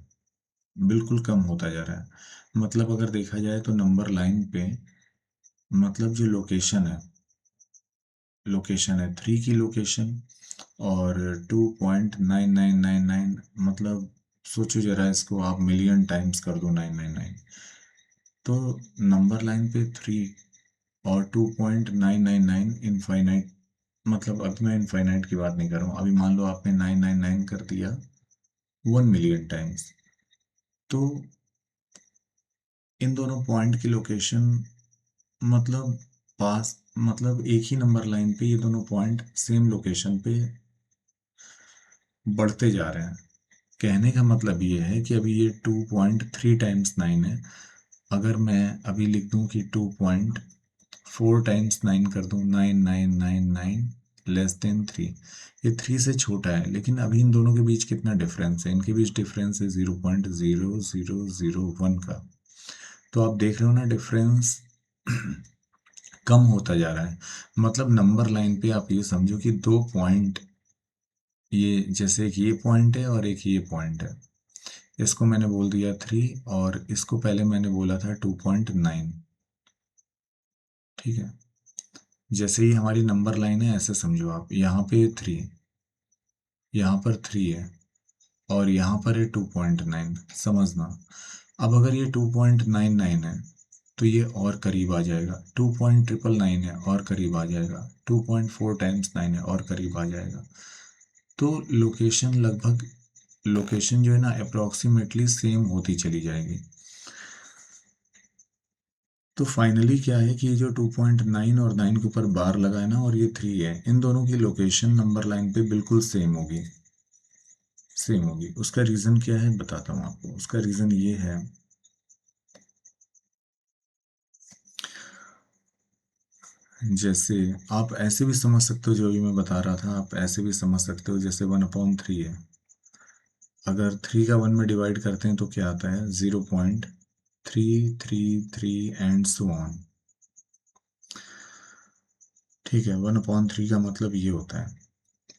बिल्कुल कम होता जा रहा है। मतलब अगर देखा जाए तो नंबर लाइन पे, मतलब जो लोकेशन है 3 की लोकेशन और 2.9999, मतलब सोचो जरा, इसको आप मिलियन टाइम्स कर दो 999, तो नंबर लाइन पे 3 और 2.999 इनफाइनाइट, मतलब अब मैं इनफाइनाइट की बात नहीं कर रहा हूँ। अभी मान लो आपने 999 कर दिया 1 मिलियन टाइम्स, तो इन दोनों पॉइंट की लोकेशन, मतलब पास, मतलब एक ही नंबर लाइन पे ये दोनों पॉइंट सेम लोकेशन पे बढ़ते जा रहे हैं। कहने का मतलब ये है कि अभी ये 2.3 टाइम्स 9 है। अगर मैं अभी लिख दूं कि 2.4 टाइम्स 9 कर दूं, 9999 लेस देन 3, ये 3 से छोटा है, लेकिन अभी इन दोनों के बीच कितना डिफरेंस है, इनके बीच डिफरेंस है 0.0001 का। तो आप देख रहे हो ना, डिफरेंस कम होता जा रहा है। मतलब नंबर लाइन पे आप ये समझो कि 2 पॉइंट, ये जैसे एक ये पॉइंट है और एक ये पॉइंट है, इसको मैंने बोल दिया 3 और इसको पहले मैंने बोला था 2.9। ठीक है। जैसे ही हमारी नंबर लाइन है ऐसे समझो आप, यहाँ पे 3, यहाँ पर 3 है और यहाँ पर है 2.9, समझना। अब अगर ये 2.99 है तो ये और करीब आ जाएगा, 2.999 है और करीब आ जाएगा, 2.4 टाइम्स 9 है और करीब आ जाएगा। तो लोकेशन जो है ना अप्रोक्सीमेटली सेम होती चली जाएगी। तो फाइनली क्या है कि ये जो 2.9 और 9 के ऊपर बार लगा है ना और ये 3 है, इन दोनों की लोकेशन नंबर लाइन पे बिल्कुल सेम होगी, सेम होगी। उसका रीज़न क्या है बताता हूँ आपको। उसका रीज़न ये है, जैसे आप ऐसे भी समझ सकते हो, जो भी मैं बता रहा था आप ऐसे भी समझ सकते हो, जैसे 1/3 है, अगर 3 का 1 में डिवाइड करते हैं तो क्या आता है 0.333 एंड सो ऑन। ठीक है, 1/3 का मतलब ये होता है।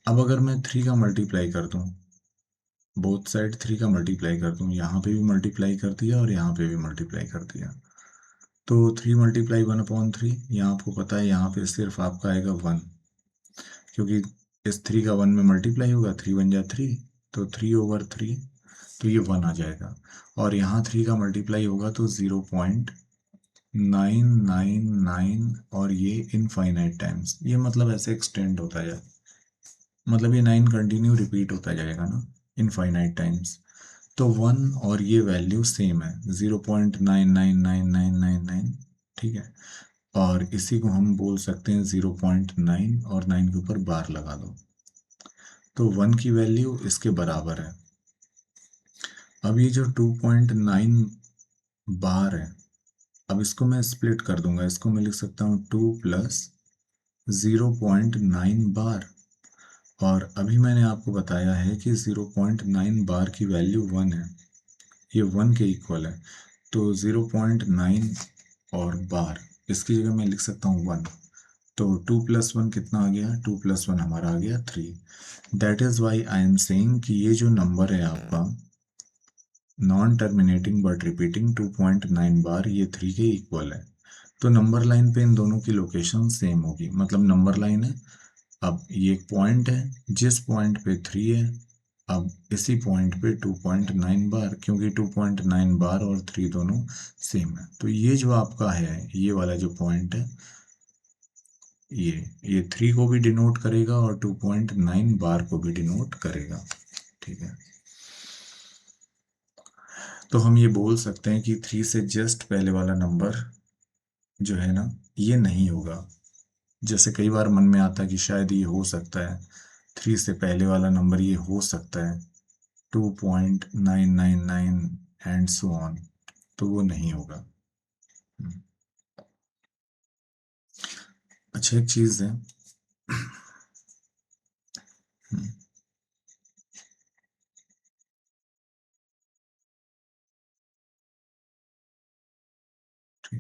अब अगर मैं 3 का मल्टीप्लाई कर दूं, बोथ साइड 3 का मल्टीप्लाई कर दूं, यहाँ पे भी मल्टीप्लाई कर दिया और यहाँ पे भी मल्टीप्लाई कर दिया, तो 3 मल्टीप्लाई 1/3, यहाँ आपको पता है यहाँ पे सिर्फ आपका आएगा 1, क्योंकि इस 3 का 1 में मल्टीप्लाई होगा, 3 1 जा 3, तो 3/3, तो ये 1 आ जाएगा। और यहाँ 3 का मल्टीप्लाई होगा तो 0.999 और ये इनफाइनाइट टाइम्स, ये मतलब ऐसे एक्सटेंड होता जाए, मतलब ये 9 कंटिन्यू रिपीट होता जाएगा ना इनफाइनाइट टाइम्स। तो 1 और ये वैल्यू सेम है, 0.999999, ठीक है। और इसी को हम बोल सकते हैं 0.9 और 9 के ऊपर बार लगा दो, तो 1 की वैल्यू इसके बराबर है। अब ये जो 2.9 बार है, अब इसको मैं स्प्लिट कर दूंगा, इसको मैं लिख सकता हूँ 2 प्लस 0.9 बार। और अभी मैंने आपको बताया है कि 0.9 बार की वैल्यू 1 है, ये 1 के इक्वल है, तो 0.9 और बार, इसकी जगह मैं लिख सकता हूँ 1, तो 2 + 1 कितना आ गया, 2 + 1 हमारा आ गया 3। That is why I am saying कि ये जो नंबर है आपका नॉन टर्मिनेटिंग बट रिपीटिंग 2.9 बार, ये 3 के इक्वल है। तो नंबर लाइन पे इन दोनों की लोकेशन सेम होगी, मतलब नंबर लाइन है, अब ये एक पॉइंट है, जिस पॉइंट पे 3 है, अब इसी पॉइंट पे 2.9 बार, क्योंकि 2.9 बार और 3 दोनों सेम है, तो ये जो आपका है ये वाला जो पॉइंट है, ये 3 को भी डिनोट करेगा और 2.9 बार को भी डिनोट करेगा, ठीक है। तो हम ये बोल सकते हैं कि 3 से जस्ट पहले वाला नंबर जो है ना ये नहीं होगा। जैसे कई बार मन में आता है कि शायद ये हो सकता है, 3 से पहले वाला नंबर ये हो सकता है 2.999 एंड सो ऑन, तो वो नहीं होगा। अच्छा एक चीज़ है, ठीक है,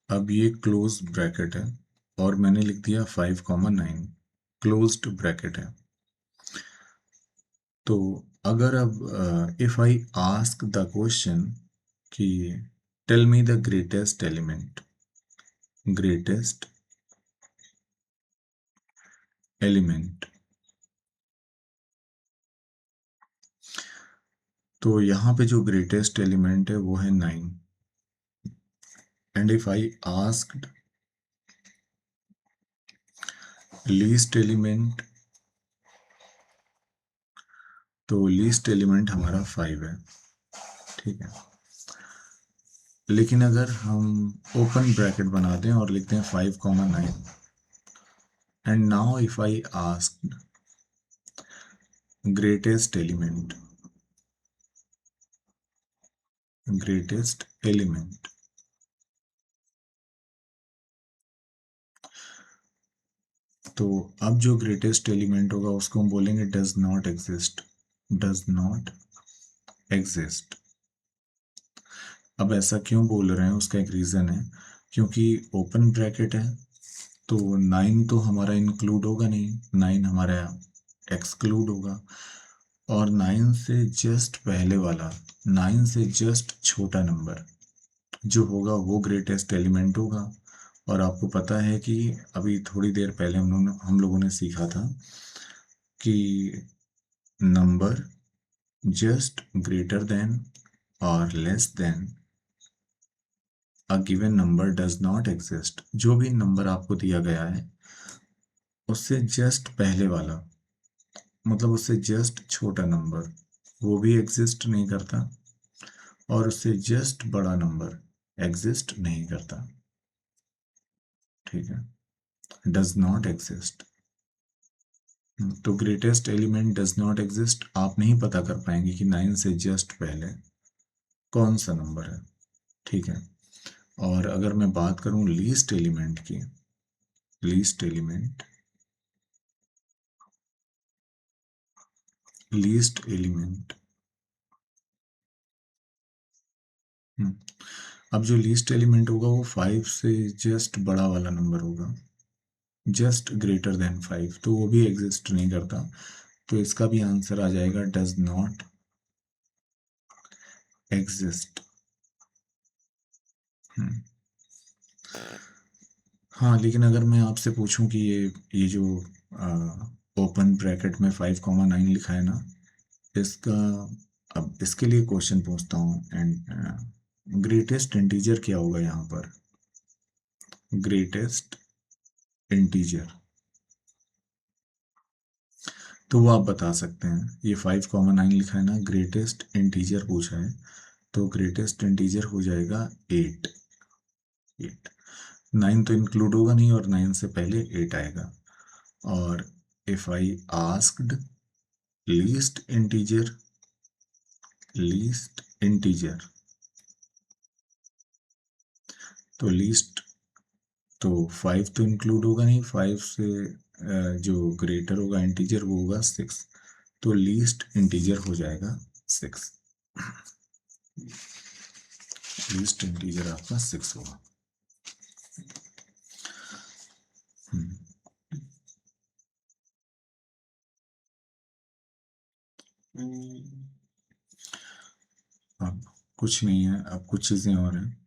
अब ये क्लोज ब्रैकेट है और मैंने लिख दिया 5,9, क्लोज्ड ब्रैकेट है। तो अगर अब if I ask the question कि tell me the greatest element, तो यहाँ पे जो ग्रेटेस्ट एलिमेंट है वो है 9, and if I asked least element, तो लीस्ट एलिमेंट हमारा 5 है, ठीक है। लेकिन अगर हम ओपन ब्रैकेट बना दें और लिखते हैं 5,9, and now if I asked greatest element, तो अब जो ग्रेटेस्ट एलिमेंट होगा उसको हम बोलेंगे डज नॉट एग्जिस्ट। अब ऐसा क्यों बोल रहे हैं, उसका एक रीज़न है, क्योंकि ओपन ब्रैकेट है, तो 9 तो हमारा इंक्लूड होगा नहीं, 9 हमारा एक्सक्लूड होगा, और 9 से जस्ट पहले वाला, 9 से जस्ट छोटा नंबर जो होगा वो ग्रेटेस्ट एलिमेंट होगा। और आपको पता है कि अभी थोड़ी देर पहले हम लोगों ने सीखा था कि number just greater than or less than a given number does not exist। जो भी नंबर आपको दिया गया है उससे जस्ट पहले वाला, मतलब उससे जस्ट छोटा नंबर, वो भी एग्जिस्ट नहीं करता, और उससे जस्ट बड़ा नंबर एग्जिस्ट नहीं करता। ठीक है, डज नॉट एग्जिस्ट। तो greatest element does not exist, आप नहीं पता कर पाएंगे कि 9 से जस्ट पहले कौन सा नंबर है। ठीक है, और अगर मैं बात करूं लीस्ट एलिमेंट की, लीस्ट एलिमेंट, लीस्ट एलिमेंट, अब जो लीस्ट एलिमेंट होगा वो 5 से जस्ट बड़ा वाला नंबर होगा, जस्ट ग्रेटर देन 5, तो वो भी एग्जिस्ट नहीं करता। तो इसका भी आंसर आ जाएगा डज नॉट एग्जिस्ट। हाँ, लेकिन अगर मैं आपसे पूछूं कि ये जो ओपन ब्रैकेट में 5,9 लिखा है ना, इसका, अब इसके लिए क्वेश्चन पूछता हूँ, एंड ग्रेटेस्ट इंटीजर क्या होगा यहाँ पर? ग्रेटेस्ट इंटीजर, तो वो आप बता सकते हैं। ये 5,9 लिखा है ना, ग्रेटेस्ट इंटीजर पूछा है, तो ग्रेटेस्ट इंटीजर हो जाएगा 8। 9 तो इंक्लूड होगा नहीं, और 9 से पहले 8 आएगा। और if I asked least integer, least integer, तो लीस्ट, तो 5 तो इंक्लूड होगा नहीं, 5 से जो ग्रेटर होगा इंटीजर वो होगा 6, तो लीस्ट इंटीजर हो जाएगा 6। लीस्ट इंटीजर आपका 6 होगा। अब कुछ नहीं है, अब कुछ चीजें और हैं।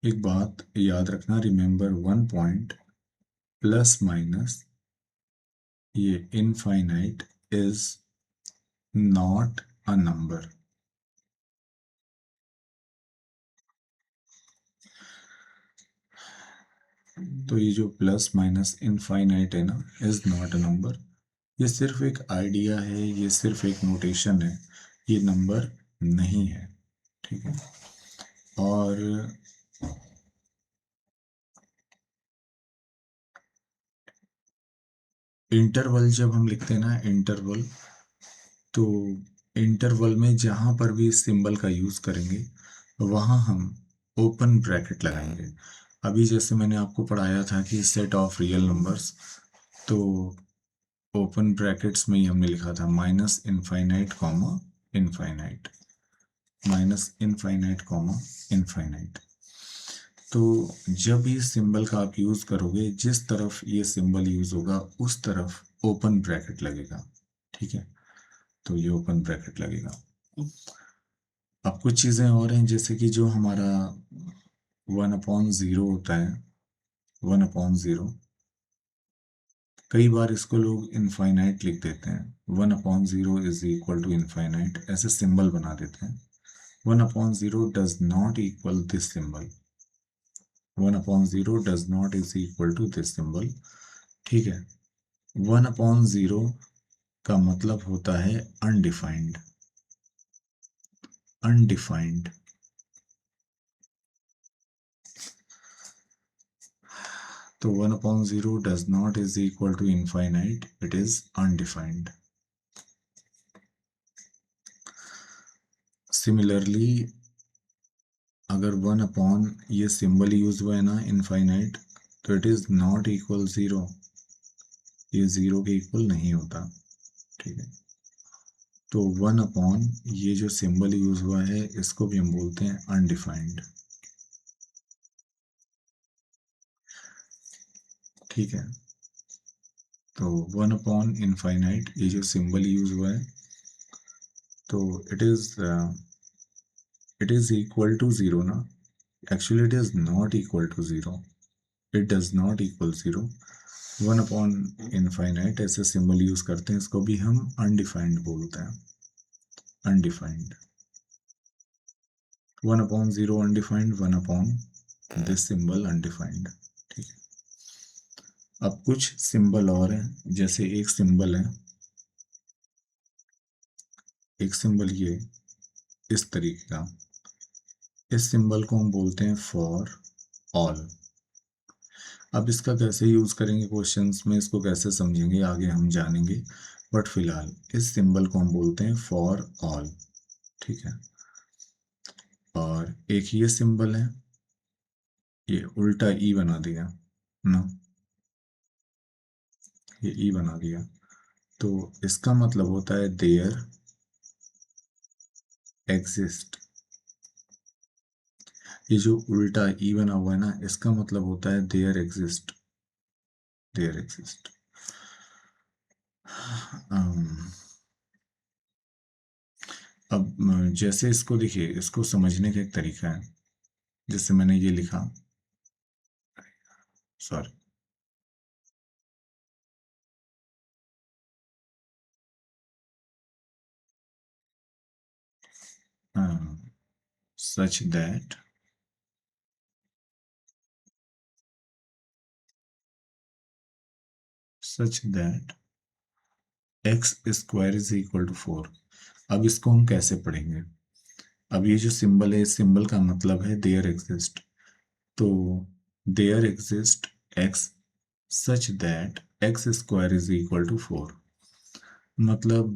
एक बात याद रखना, रिमेंबर 1 पॉइंट प्लस माइनस, ये infinite is not a number. तो ये जो प्लस माइनस इनफाइनाइट है ना, इज नॉट अ नंबर, ये सिर्फ एक आइडिया है, ये सिर्फ एक नोटेशन है, ये नंबर नहीं है। ठीक है, और इंटरवल जब हम लिखते हैं ना, इंटरवल, तो इंटरवल में जहां पर भी इस सिंबल का यूज करेंगे वहां हम ओपन ब्रैकेट लगाएंगे। अभी जैसे मैंने आपको पढ़ाया था कि सेट ऑफ रियल नंबर्स, तो ओपन ब्रैकेट्स में ही हमने लिखा था minus infinite comma infinite, minus infinite comma infinite. तो जब ये सिंबल का आप यूज करोगे, जिस तरफ ये सिंबल यूज होगा उस तरफ ओपन ब्रैकेट लगेगा। ठीक है, तो ये ओपन ब्रैकेट लगेगा। अब कुछ चीजें और हैं, जैसे कि जो हमारा 1/0 होता है, 1/0, कई बार इसको लोग इनफाइनाइट लिख देते हैं। 1/0 इज इक्वल टू इनफाइनाइट, ऐसे सिंबल बना देते हैं। 1/0 does not equal this symbol, 1/0 does not is equal to this symbol. ठीक है, 1/0 का मतलब होता है अनडिफाइंड, अनडिफाइंड। तो 1/0 does not is equal to infinite, it is undefined. Similarly अगर 1 ये सिंबल यूज हुआ है ना इनफाइनाइट, तो इट इज नॉट इक्वल 0, ये 0 के इक्वल नहीं होता। ठीक है, तो 1 ये जो सिंबल यूज हुआ है इसको भी हम बोलते हैं अनडिफाइंड। ठीक है, तो 1/इनफाइनाइट ये जो सिंबल यूज हुआ है, तो इट इज इक्वल टू 0 ना, actually it is not equal to 0, it does not equal 0। One upon infinite ऐसे सिंबल यूज करते हैं, इसको भी हम अनडिफाइंड बोलते हैं, undefined. One upon zero undefined, one upon this symbol undefined. ठीक है, अब कुछ सिंबल और हैं, जैसे एक सिंबल है, एक सिंबल ये इस तरीके का, इस सिंबल को हम बोलते हैं फॉर ऑल। अब इसका कैसे यूज करेंगे क्वेश्चंस में, इसको कैसे समझेंगे आगे हम जानेंगे, बट फिलहाल इस सिंबल को हम बोलते हैं फॉर ऑल। ठीक है, और एक ये सिंबल है, ये उल्टा ई बना दिया ना, ये ई बना दिया, तो इसका मतलब होता है देयर एग्जिस्ट। ये जो उल्टा ई बना हुआ है ना, इसका मतलब होता है देयर एग्जिस्ट, देयर एग्जिस्ट। अब जैसे इसको देखिए, इसको समझने का एक तरीका है, जैसे मैंने ये लिखा, sorry, such that such that x square is equal to 4। अब इसको हम कैसे पढ़ेंगे, अब ये जो सिंबल है, इस सिंबल का मतलब है देयर एग्जिस्ट, तो there exist x such that x square is equal to 4। मतलब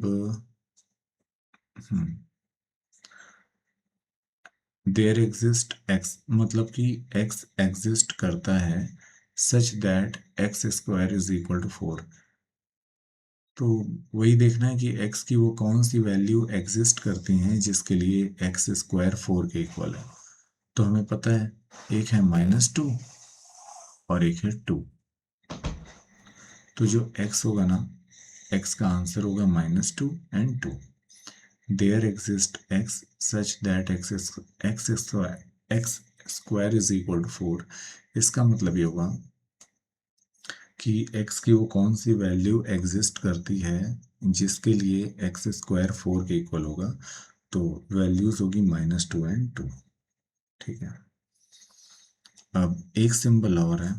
देयर एग्जिस्ट एक्स, मतलब कि एक्स एग्जिस्ट करता है such that x square is equal to 4। तो वही देखना है कि x की वो कौन सी वैल्यू एग्जिस्ट करती हैं जिसके लिए एक्स स्क्वायर 4 के इक्वल है। तो हमें पता है, एक है -2 और एक है 2। तो जो x होगा ना, x का आंसर होगा -2 and 2। There exist x such that x square is equal to 4। इसका मतलब ये होगा कि x की वो कौन सी वैल्यू एग्जिस्ट करती है जिसके लिए एक्स स्क्वायर 4 के इक्वल होगा। तो वैल्यूज होगी -2 एंड 2। ठीक है, अब एक सिंबल और है,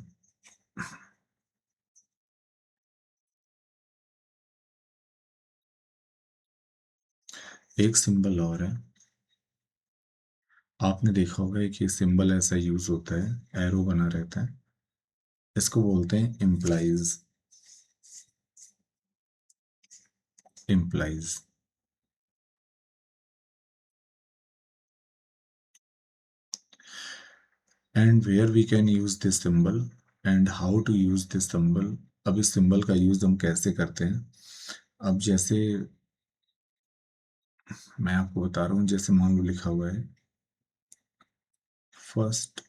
एक सिंबल और है, आपने देखा होगा कि सिंबल ऐसा यूज होता है, एरो बना रहता है, इसको बोलते हैं implies, implies. And where we can use this symbol and how to use this symbol. अब इस सिंबल का यूज हम कैसे करते हैं, अब जैसे मैं आपको बता रहा हूँ, जैसे मान लो लिखा हुआ है फर्स्ट,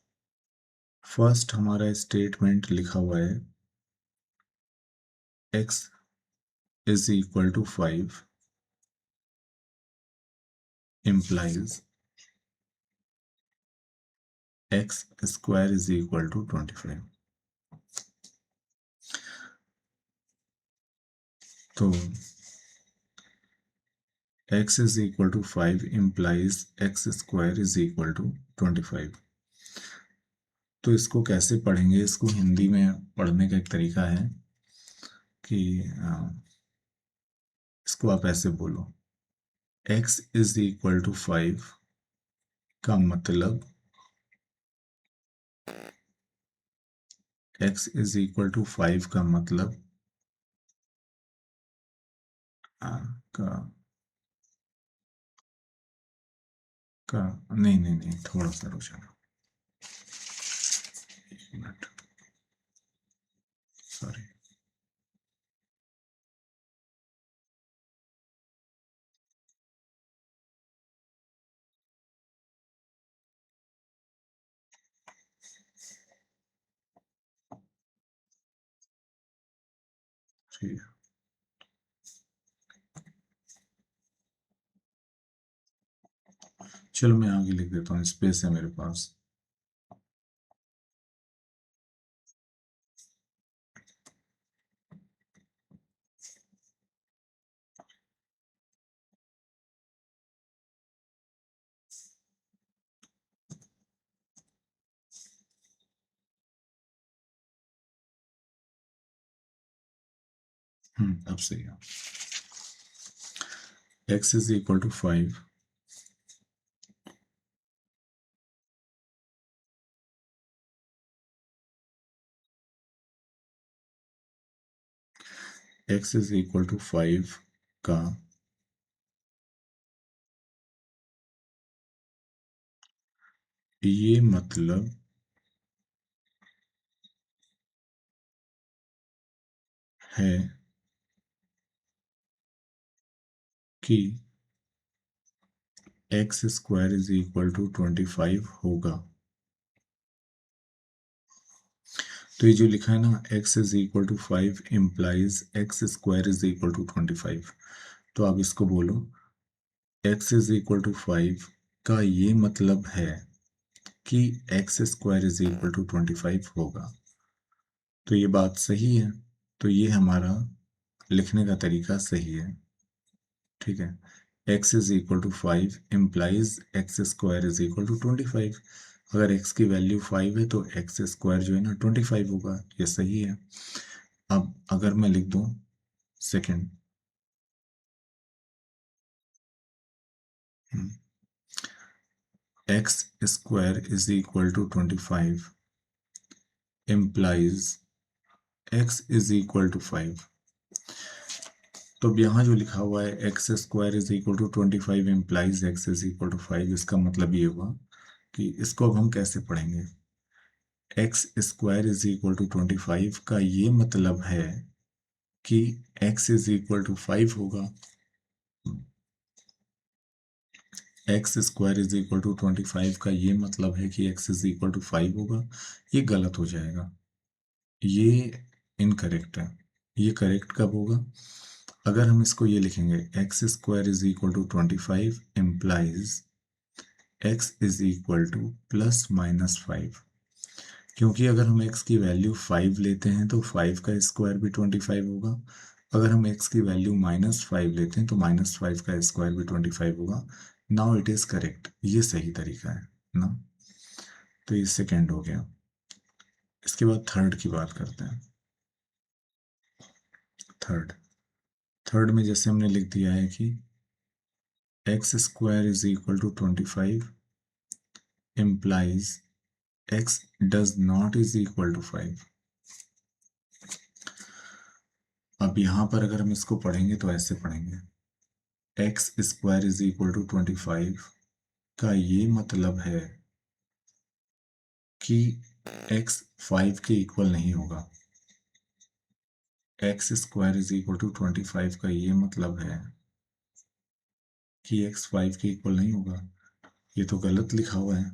फर्स्ट हमारा स्टेटमेंट लिखा हुआ है x is equal to 5 implies x square is equal to 25। तो x is equal to 5 implies x square is equal to 25। तो इसको कैसे पढ़ेंगे, इसको हिंदी में पढ़ने का एक तरीका है कि इसको आप ऐसे बोलो, x is equal to 5 का मतलब x is equal to 5 का मतलब का का नहीं नहीं नहीं, थोड़ा सा रुक जाना, एक मिनट, सॉरी। ठीक है, चलो मैं आगे लिख देता हूँ, स्पेस है मेरे पास। अब सही है। x is equal to 5, x is equal to 5 का ये मतलब है कि x square is equal to 25 होगा। तो ये जो लिखा है ना x is equal to 5 implies x square is equal to 25, तो आप इसको बोलो x इज इक्वल टू 5 का ये मतलब है कि x square is equal to 25 होगा। तो ये बात सही है, तो ये हमारा लिखने का तरीका सही है। ठीक है, x is equal to 5 implies x square is equal to 25। अगर x की वैल्यू 5 है तो एक्स स्क्वायर जो है ना 25 होगा, ये सही है। अब अगर मैं लिख दूं second, x square is equal to 25 implies x is equal to 5। तो अब यहाँ जो लिखा हुआ है x square is equal to 25 implies x is equal to 5, इसका मतलब ये हुआ कि इसको अब हम कैसे पढ़ेंगे। X square is equal to 25 का ये मतलब है कि x इज इक्वल टू 5 होगा। X square is equal to 25 का ये मतलब है कि x इज इक्वल टू 5 होगा। ये गलत हो जाएगा, ये इनकरेक्ट है। ये करेक्ट कब होगा, अगर हम इसको ये लिखेंगे x square is equal to 25 implies x is equal to plus minus 5। क्योंकि अगर हम x की वैल्यू 5 लेते हैं तो 5 का स्क्वायर भी 25 होगा। अगर हम x की वैल्यू -5 लेते हैं तो -5 का स्क्वायर भी 25 होगा। नाउ इट इज करेक्ट, ये सही तरीका है ना। तो ये सेकेंड हो गया। इसके बाद थर्ड की बात करते हैं। थर्ड थर्ड में जैसे हमने लिख दिया है कि x square is equal to 25 implies x does not is equal to 5। अब यहां पर अगर हम इसको पढ़ेंगे तो ऐसे पढ़ेंगे x square is equal to 25 का ये मतलब है कि x 5 के इक्वल नहीं होगा। X square is equal to 25 का ये मतलब है कि x 5 के इक्वल नहीं होगा। ये तो गलत लिखा हुआ है,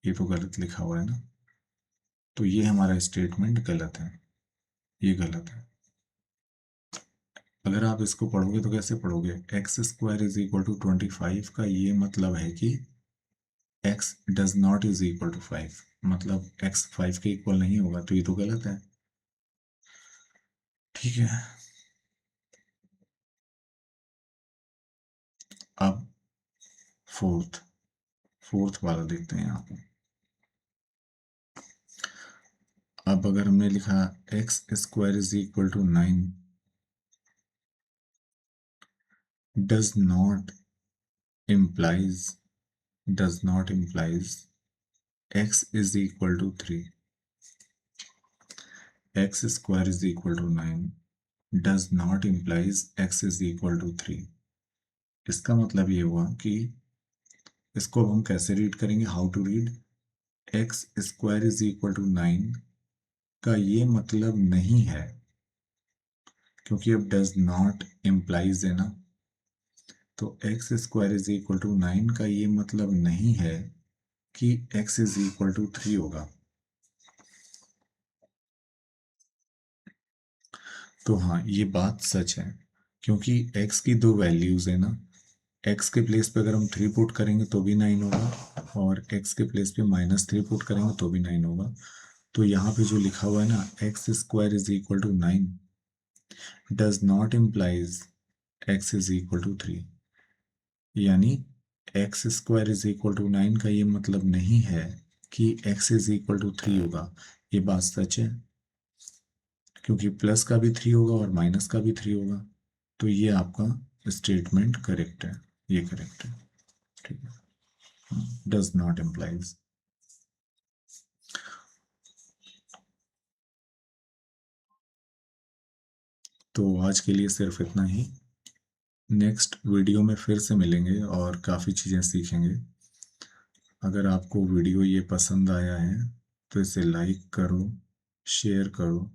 ये तो गलत लिखा हुआ है ना। तो ये हमारा स्टेटमेंट गलत है, ये गलत है। अगर आप इसको पढ़ोगे तो कैसे पढ़ोगे, x square is equal to 25 का ये मतलब है कि x does not is equal to 5, मतलब x 5 के इक्वल नहीं होगा, तो ये तो गलत है। ठीक है, अब फोर्थ फोर्थ वाला देखते हैं यहाँ पे। अब अगर हमने लिखा x square is equal to 9 does not implies does not implies x is equal to 3। X square is equal to 9 does not implies x is equal to 3। इसका मतलब ये हुआ कि इसको अब हम कैसे रीड करेंगे, how to read. X square is equal to 9 का ये मतलब नहीं है, क्योंकि अब डज नॉट इम्प्लाइज है ना, तो x square is equal to 9 का ये मतलब नहीं है कि x इज इक्वल टू 3 होगा। तो हाँ, ये बात सच है, क्योंकि x की दो वैल्यूज है ना। x के प्लेस पे अगर हम 3 पुट करेंगे तो भी 9 होगा, और x के प्लेस पे -3 पुट करेंगे तो भी 9 होगा। तो यहाँ पे जो लिखा हुआ है ना X square is equal to 9 does not implies x is equal to 3, यानी X square is equal to 9 का ये मतलब नहीं है कि x इज इक्वल टू 3 होगा। ये बात सच है, क्योंकि प्लस का भी 3 होगा और माइनस का भी 3 होगा, तो ये आपका स्टेटमेंट करेक्ट है, ये करेक्ट है, ठीक है, डज नॉट इम्प्लाइज। तो आज के लिए सिर्फ इतना ही। नेक्स्ट वीडियो में फिर से मिलेंगे और काफ़ी चीज़ें सीखेंगे। अगर आपको वीडियो ये पसंद आया है तो इसे लाइक करो, शेयर करो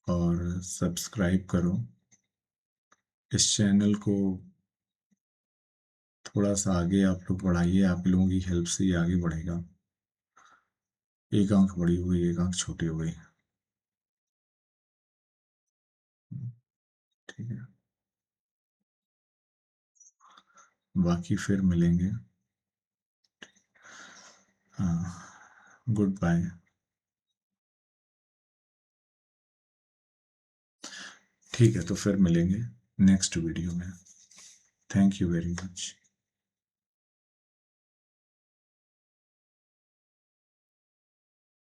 और सब्सक्राइब करो। इस चैनल को थोड़ा सा आगे आप लोग बढ़ाइए, आप लोगों की हेल्प से ये आगे बढ़ेगा। एक आंख बड़ी हुई, एक आंख छोटी हो गई। ठीक है, बाकी फिर मिलेंगे। हाँ, गुड बाय। ठीक है, तो फिर मिलेंगे नेक्स्ट वीडियो में। Thank you very much.